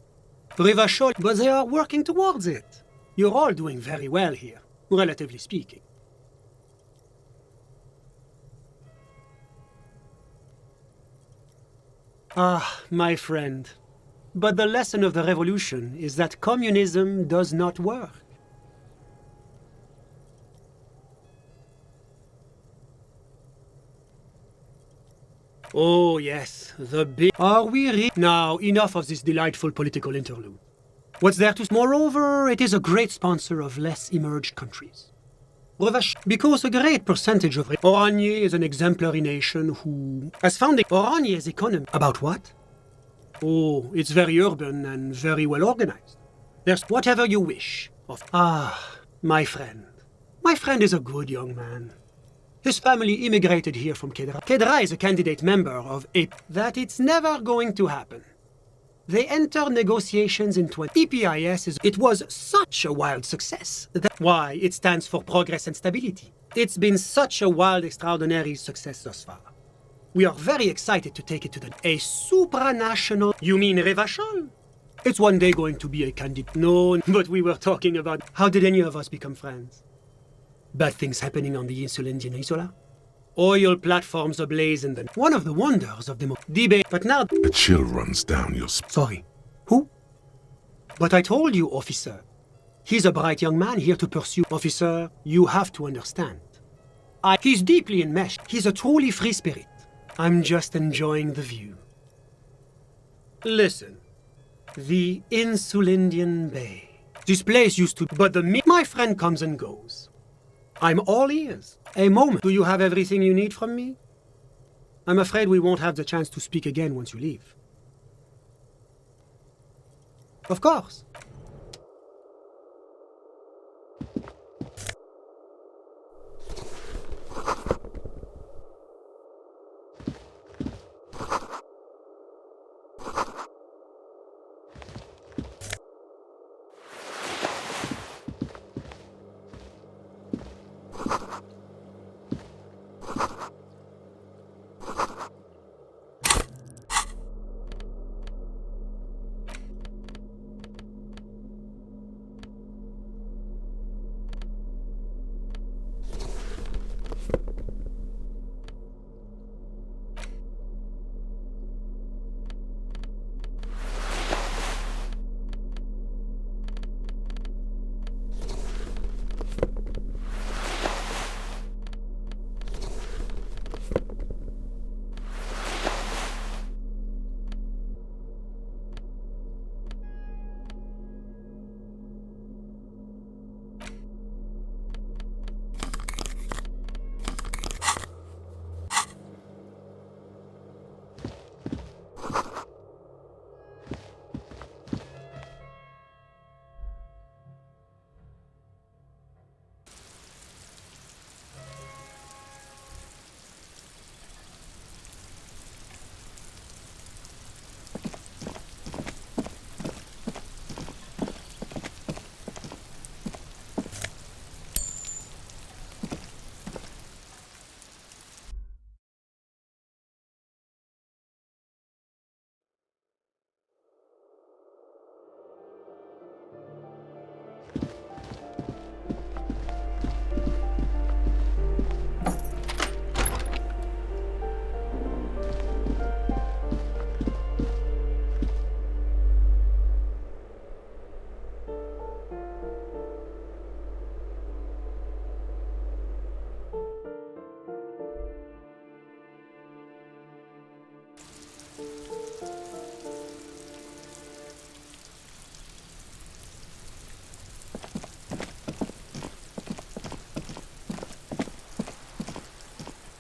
Rivachol, but they are working towards it. You're all doing very well here, relatively speaking. Ah, my friend. But the lesson of the revolution is that communism does not work. Oh, yes, the big... Are we Now, enough of this delightful political interlude. What's there to... Moreover, it is a great sponsor of less emerged countries. Because a great percentage of... Oranje is an exemplary nation who has founded Oranje's economy. About what? Oh, it's very urban and very well organized. There's whatever you wish of... Ah, my friend. My friend is a good young man. His family immigrated here from Kedra. Kedra is a candidate member of AP. That it's never going to happen. They enter negotiations in 20... EPIS is... It was such a wild success. Why, it stands for progress and stability. It's been such a wild, extraordinary success thus far. We are very excited to take it to a supranational... You mean Revachol? It's one day going to be a candidate. No, but we were talking about... How did any of us become friends? Bad things happening on the Insulindian Isola? Oil platforms ablaze and then... One of the wonders of debate, but now... A chill runs down your... Sorry. Who? But I told you, officer. He's a bright young man here to pursue... Officer, you have to understand. He's deeply enmeshed. He's a truly free spirit. I'm just enjoying the view. Listen. The Insulindian Bay. This place used to... But my friend comes and goes. I'm all ears. A moment. Do you have everything you need from me? I'm afraid we won't have the chance to speak again once you leave. Of course.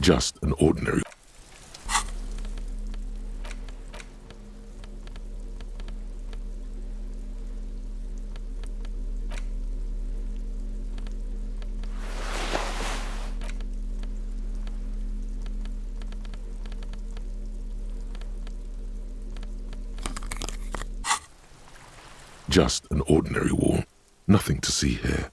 Just an ordinary... Just an ordinary wall. Nothing to see here.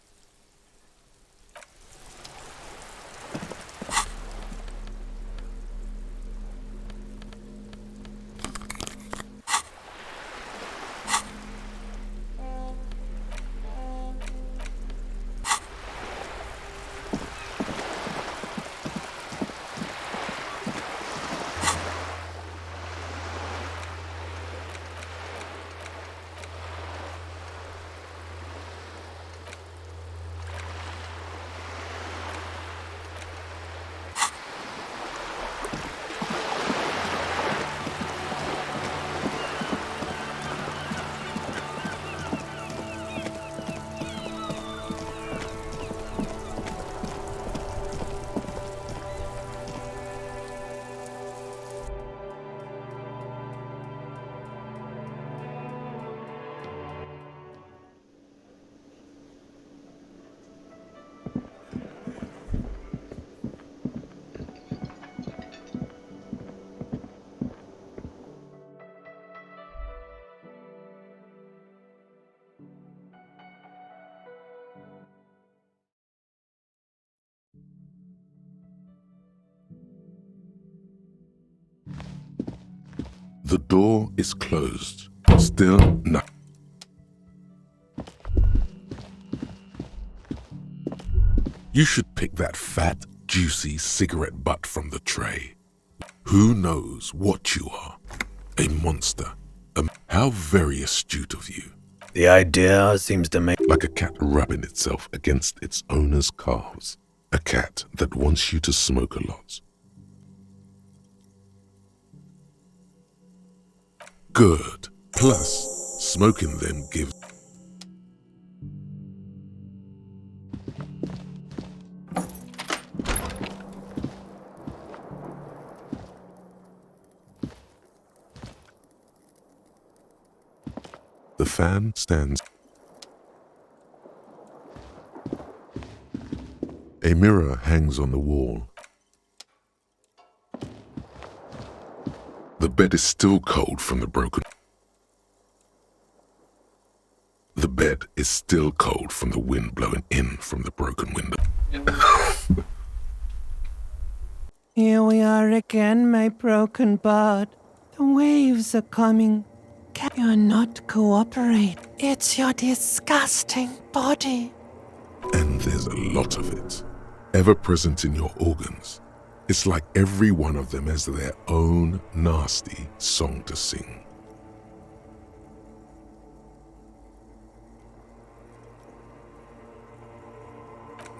The door is closed. Still no. You should pick that fat, juicy cigarette butt from the tray. Who knows what you are? A monster. How very astute of you. The idea seems to make... Like a cat rubbing itself against its owner's calves. A cat that wants you to smoke a lot. Good. Plus, smoking them gives... The fan stands. A mirror hangs on the wall. The bed is still cold from the broken... The bed is still cold from the wind blowing in from the broken window. Here we are again, my broken bud. The waves are coming. Can you not cooperate? It's your disgusting body. And there's a lot of it, ever present in your organs. It's like every one of them has their own nasty song to sing.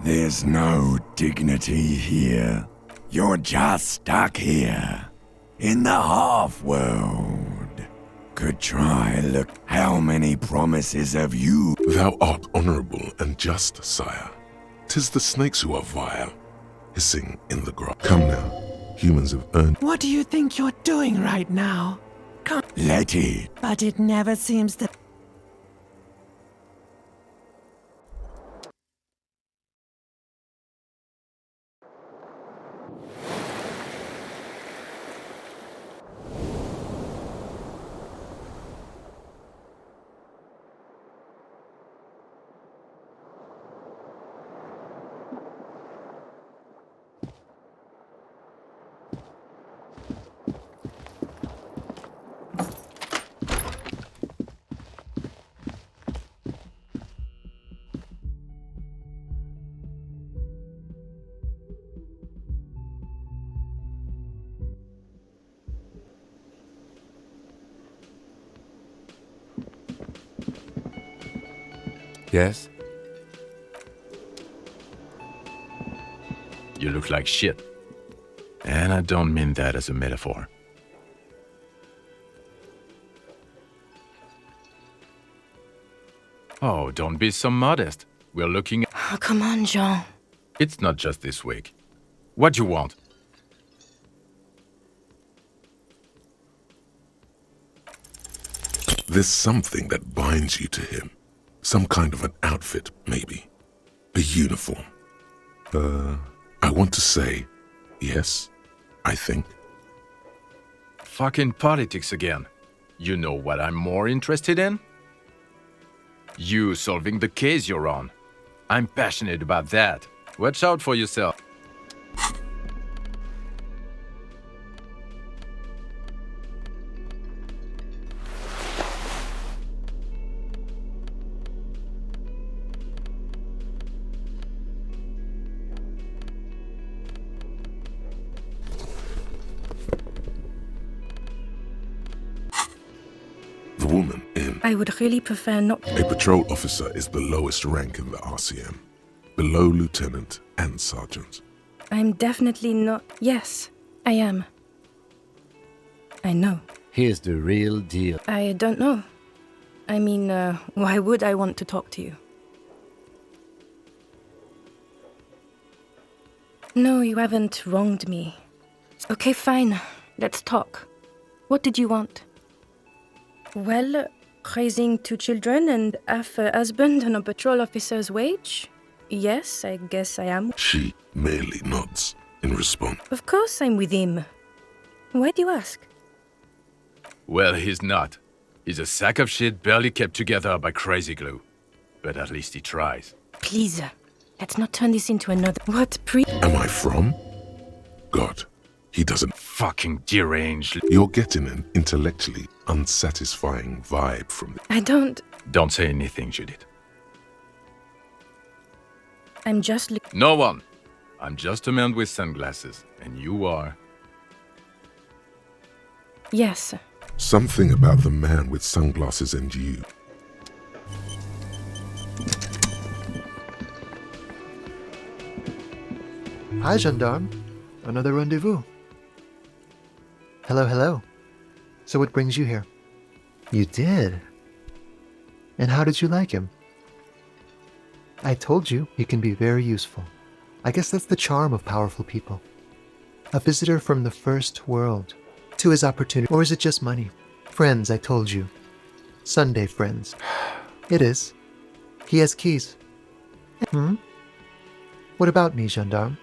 There's no dignity here. You're just stuck here, in the half-world. Could try, look, how many promises have you? Thou art honorable and just, sire. 'Tis the snakes who are vile, hissing in the grass. Come now, humans have earned... What do you think you're doing right now? Come. Let it. But it never seems that... Yes? You look like shit. And I don't mean that as a metaphor. Oh, don't be so modest. We're looking at... Oh, come on, Jean. It's not just this week. What you want? There's something that binds you to him. Some kind of an outfit, maybe. A uniform. I want to say, yes, I think. Fucking politics again. You know what I'm more interested in? You solving the case you're on. I'm passionate about that. Watch out for yourself. The woman in. I would really prefer not. A patrol officer is the lowest rank in the RCM, below lieutenant and sergeant. I'm definitely not. Yes, I am. I know. Here's the real deal. I don't know. I mean, why would I want to talk to you? No, you haven't wronged me. Okay, fine. Let's talk. What did you want? Well, raising 2 children and half a husband on a patrol officer's wage? Yes, I guess I am. She merely nods in response. Of course I'm with him. Why do you ask? Well, he's not. He's a sack of shit barely kept together by crazy glue. But at least he tries. Please, let's not turn this into another... What Am I from? God, he doesn't. Fucking deranged. You're getting an intellectually unsatisfying vibe from it. I don't... Don't say anything, Judith. I'm just... No one. I'm just a man with sunglasses. And you are... Yes. Something about the man with sunglasses and you. Hi, gendarme. Another rendezvous. Hello, hello. So what brings you here? You did? And how did you like him? I told you he can be very useful. I guess that's the charm of powerful people. A visitor from the first world. To his opportunity. Or is it just money? Friends, I told you. Sunday friends. It is. He has keys. Hmm? What about me, gendarme?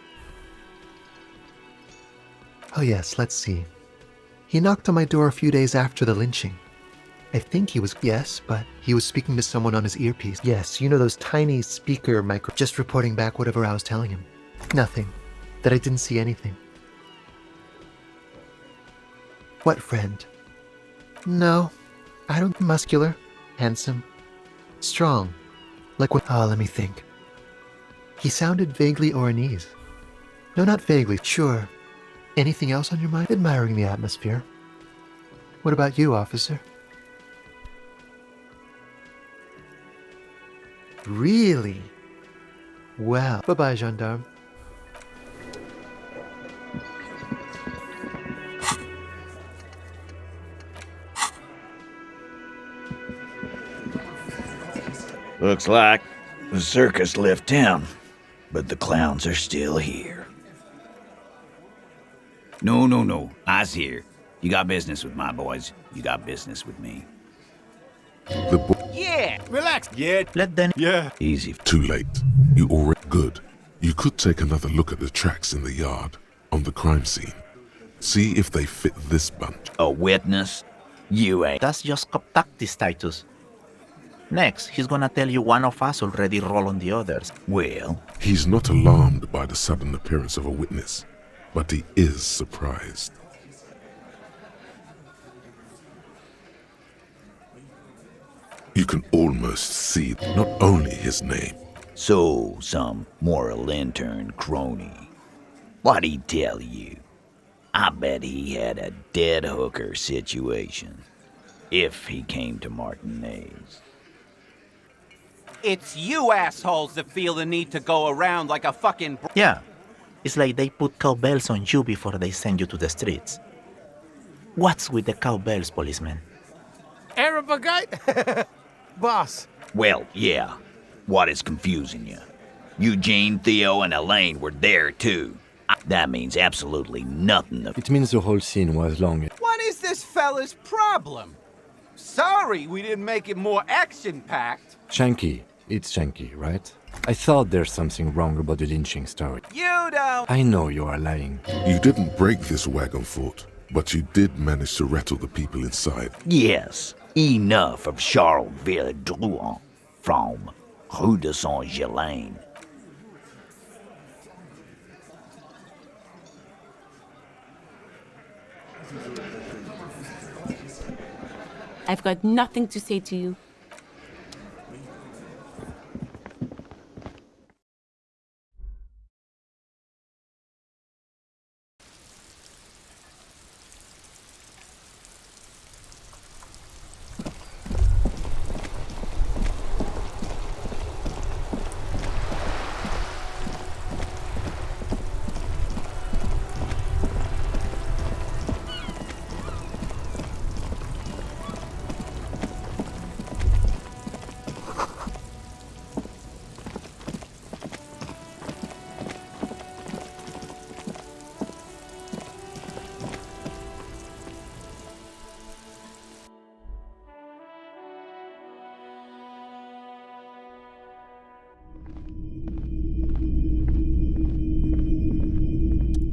Oh yes, let's see. He knocked on my door a few days after the lynching. I think he was... Yes, but he was speaking to someone on his earpiece. Yes, you know those tiny speaker micro... Just reporting back whatever I was telling him. Nothing. That I didn't see anything. What friend? No, I don't... Muscular, handsome, strong. Like what... Oh, let me think. He sounded vaguely Oranese. No, not vaguely, sure. Anything else on your mind? Admiring the atmosphere. What about you, officer? Really? Well, bye-bye, gendarme. Looks like the circus left town, but the clowns are still here. No. I's here. You got business with my boys. You got business with me. Yeah! Relax! Yeah, let them... Yeah. Easy. Too late. You already... Good. You could take another look at the tracks in the yard, on the crime scene. See if they fit this bunch. A witness? You ain't. That's just tactic status. Next, he's gonna tell you one of us already roll on the others. Well... He's not alarmed by the sudden appearance of a witness, but he is surprised. You can almost see not only his name. So, some moral intern crony. What'd he tell you? I bet he had a dead hooker situation. If he came to Martinez. It's you assholes that feel the need to go around like a fucking... Yeah. It's like they put cowbells on you before they send you to the streets. What's with the cowbells, policeman? Arab guy? Boss. Well, yeah. What is confusing you? Eugene, Theo, and Elaine were there, too. That means absolutely nothing. It means the whole scene was long. What is this fella's problem? Sorry we didn't make it more action-packed. Shanky. It's Shanky, right? I thought there's something wrong about the lynching story. You don't... I know you are lying. You didn't break this wagon fort, but you did manage to rattle the people inside. Yes, enough of Charles Villedrouin. from Rue de Saint-Ghislain. I've got nothing to say to you.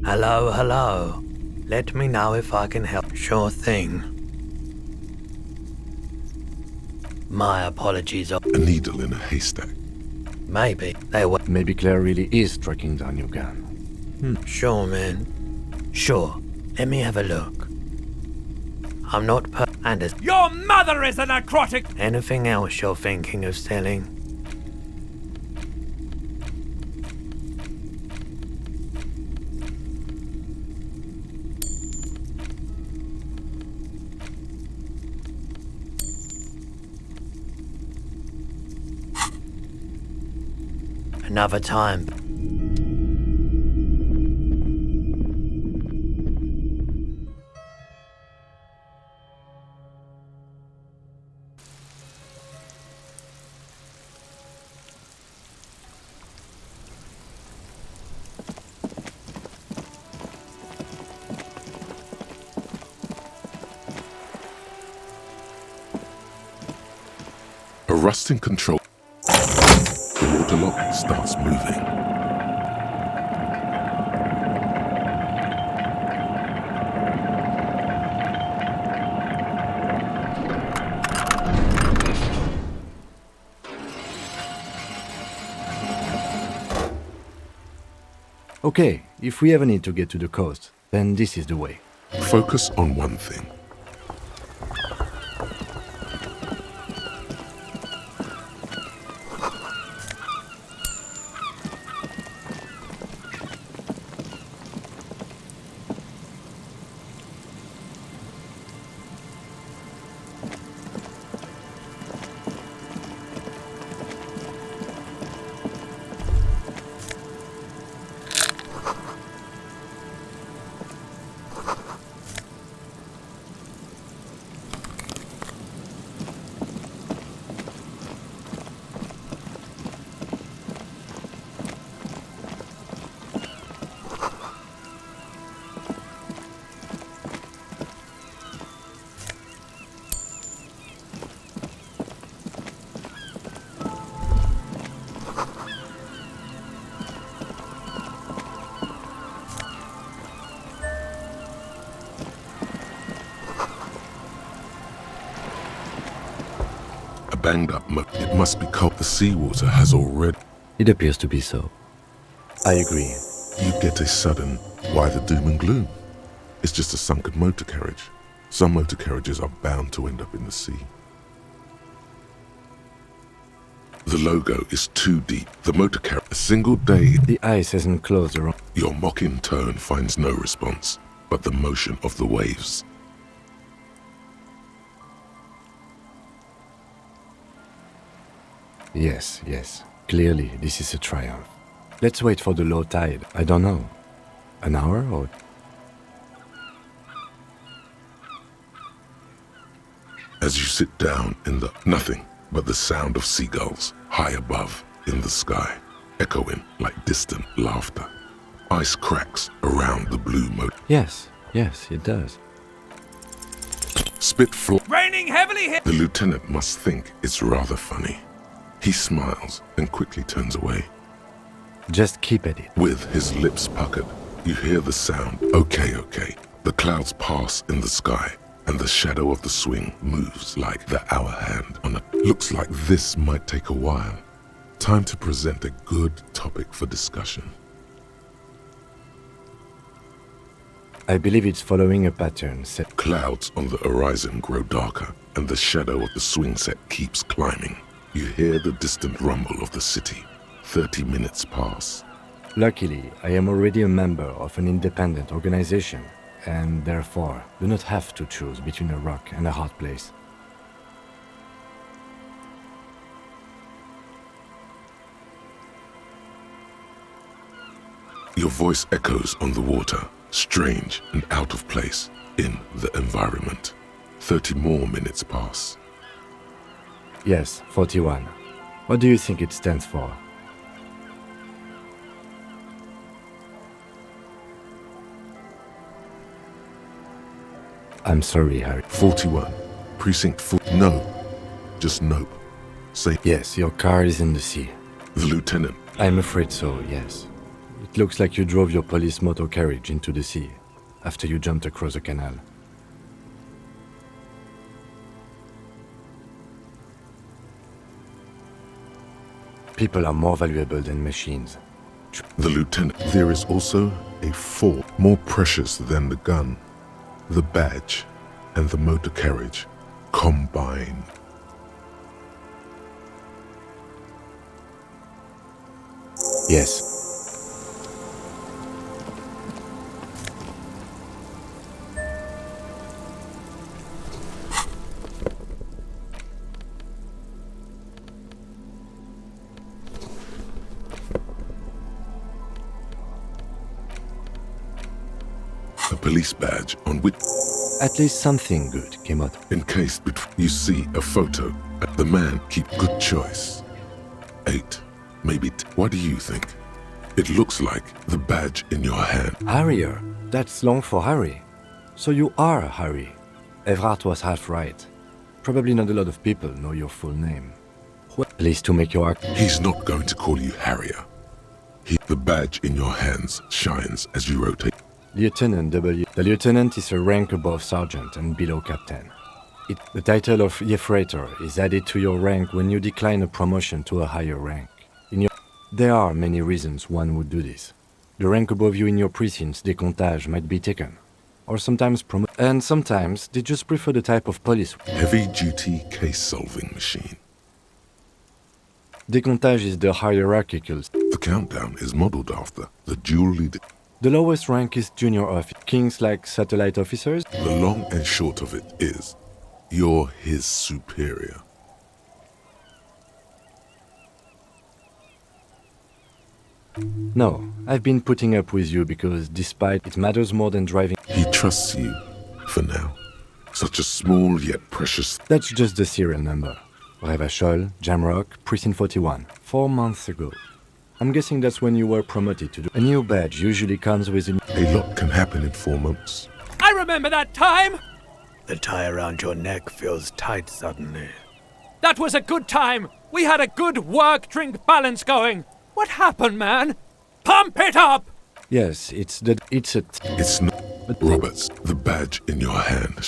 Hello, hello. Let me know if I can help. Sure thing. My apologies. A needle in a haystack. Maybe they were. Maybe Claire really is tracking down your gun. Sure, man. Sure. Let me have a look. I'm not and as Your mother is a necrotic! anything else you're thinking of selling? Another time. A rusting control. The water lock starts moving. Okay, if we ever need to get to the coast, then this is the way. Focus on one thing. Banged up it must be cold. The seawater has already... It appears to be so. I agree. You get a sudden, why the doom and gloom? It's just a sunken motor carriage. Some motor carriages are bound to end up in the sea. The logo is too deep. The motor carriage, a single day... The ice hasn't closed around... Your mocking tone finds no response, but the motion of the waves. Yes, yes. Clearly, this is a triumph. Let's wait for the low tide. I don't know. An hour or... As you sit down in the... Nothing but the sound of seagulls high above in the sky, echoing like distant laughter. Ice cracks around the blue moat. Yes, yes, it does. Spit floor. Raining heavily here! The lieutenant must think it's rather funny. He smiles and quickly turns away. Just keep at it. With his lips puckered, you hear the sound. Okay, okay. The clouds pass in the sky. and the shadow of the swing moves like the hour hand on a... Looks like this might take a while. Time to present a good topic for discussion. I believe it's following a pattern set. Clouds on the horizon grow darker, and the shadow of the swing set keeps climbing. You hear the distant rumble of the city. 30 minutes pass. Luckily, I am already a member of an independent organization, and therefore do not have to choose between a rock and a hard place. Your voice echoes on the water, strange and out of place in the environment. 30 more minutes pass. Yes, 41. What do you think it stands for? I'm sorry, Harry. 41. Precinct 4. No. Just nope. Say... Yes, your car is in the sea. The lieutenant. I'm afraid so, yes. It looks like you drove your police motor carriage into the sea after you jumped across the canal. People are more valuable than machines. The lieutenant. There is also a 4, more precious than the gun, the badge, and the motor carriage combined. Yes. A police badge on which... At least something good came out. Encased between... You see a photo. The man keep good choice. 8. Maybe what do you think? It looks like the badge in your hand. Harrier. That's long for Harry. So you are Harry. Everard was half right. Probably not a lot of people know your full name. At least to make your... He's not going to call you Harrier. The badge in your hands shines as you rotate. Lieutenant W. The lieutenant is a rank above sergeant and below captain. The title of Yefreitor is added to your rank when you decline a promotion to a higher rank. There are many reasons one would do this. The rank above you in your precinct's décomptage might be taken, or sometimes promoted, and sometimes they just prefer the type of police. Heavy-duty case-solving machine. Décomptage is the hierarchical. The countdown is modeled after the dual leader. The lowest rank is junior officer. Kings like satellite officers. The long and short of it is, you're his superior. No, I've been putting up with you because despite it matters more than driving. He trusts you, for now. Such a small yet precious... That's just the serial number. Revachol, Jamrock, Precinct 41. 4 months ago. I'm guessing that's when you were promoted to do... A new badge usually comes with A lot can happen in 4 months. I remember that time! The tie around your neck feels tight suddenly. That was a good time! We had a good work-drink balance going! What happened, man? Pump it up! Yes, it's not... Roberts, the badge in your hand...